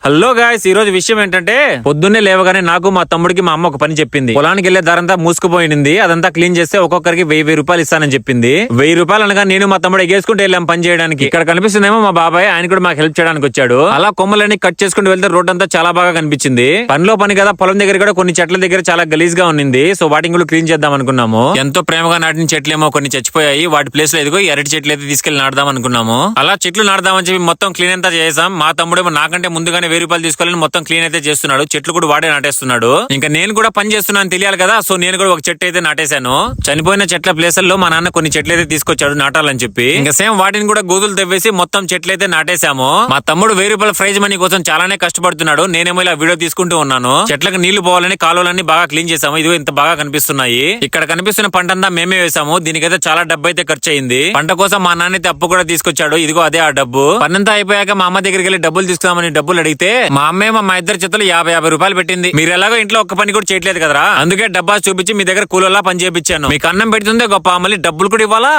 Hello guys, ఈ రోజు విషయం ఏంటంటే పొద్దున్నే లేవగానే నాకు మా తమ్ముడికి మా అమ్మ ఒక పని చెప్పింది. పొలానికి వెళ్లే దారంతా మూసుకుపోయింది, అదంతా క్లీన్ చేస్తే ఒక్కొక్కరికి 1000 రూపాయలు ఇస్తానని చెప్పింది. 1000 రూపాయలు అనగా నేను మా తమ్ముడు ఎగేసుకుంటూ వెళ్ళాం పని చేయడానికి. ఇక్కడ కనిపిస్తుందేమో మా బాబాయ్, ఆయన కూడా మాకు హెల్ప్ చేయడానికి వచ్చాడు. అలా కొమ్మలన్నీ కట్ చేసుకుంటూ వెళ్తే రోడ్ అంతా చాలా బాగా కనిపించింది. పనిలో పని కదా, పొలం దగ్గర కూడా కొన్ని చెట్ల దగ్గర చాలా గలీజ్ గా ఉంది. సో వాటిని కూడా క్లీన్ చేద్దాం అనుకున్నాము. ఎంతో ప్రేమగా నాటిన చెట్లేమో కొన్ని చచ్చిపోయాయి. వాటి ప్లేస్ లో ఎదుగో అరటి చెట్లు అయితే తీసుకెళ్లి నాడదాం అనుకున్నాము. అలా చెట్లు నాడదామని చెప్పి మొత్తం క్లీన్ అంతా చేసాం. మా తమ్ముడేమో నాకంటే ముందుగానే 1000 రూపాయలు తీసుకోవాలని మొత్తం క్లీన్ అయితే చేస్తున్నాడు. చెట్లు కూడా వాడే నాటేస్తున్నాడు. ఇంకా నేను కూడా పని చేస్తున్నాను తెలియాలి కదా, సో నేను కూడా ఒక చెట్టు అయితే నాటేశాను. చనిపోయిన చెట్ల ప్లేసుల్లో మా నాన్న కొన్ని చెట్లు అయితే తీసుకొచ్చాడు నాటాలని చెప్పి. ఇంకా సేమ్ వాటిని కూడా గోతులు తెవ్వేసి మొత్తం చెట్లు అయితే నాటేశాము. మా తమ్ముడు 1000 రూపాయల ప్రైజ్ మనీ కోసం చాలానే కష్టపడుతున్నాడు. నేనేమో ఇలా వీడియో తీసుకుంటూ ఉన్నాను. చెట్లకు నీళ్లు పోవాలని కాలువలన్నీ బాగా క్లీన్ చేసాము. ఇదిగో ఇంత బాగా కనిపిస్తున్నాయి. ఇక్కడ కనిపిస్తున్న పంట అంతా మేమే వేసాము. దీనికైతే చాలా డబ్బు అయితే ఖర్చు అయింది. పంట కోసం మా నాన్న అయితే అప్పు కూడా తీసుకొచ్చాడు. ఇదిగో అదే ఆ డబ్బు. పనంతా అయిపోయాక మా అమ్మ దగ్గరికి వెళ్ళి డబ్బులు తీసుకుందామని డబ్బులు అడిగితే మా అమ్మేమో మా ఇద్దరు చేతులు 50 రూపాయలు పెట్టింది. మీరు ఎలాగో ఇంట్లో ఒక్క పని కూడా చేయట్లేదు కదరా, అందుకే డబ్బా చూపించి మీ దగ్గర కూలర్లా పని చేయించాను. మీకు అన్నం పెడుతుందే గొప్ప, మళ్ళీ డబ్బులు కూడా ఇవ్వాలా?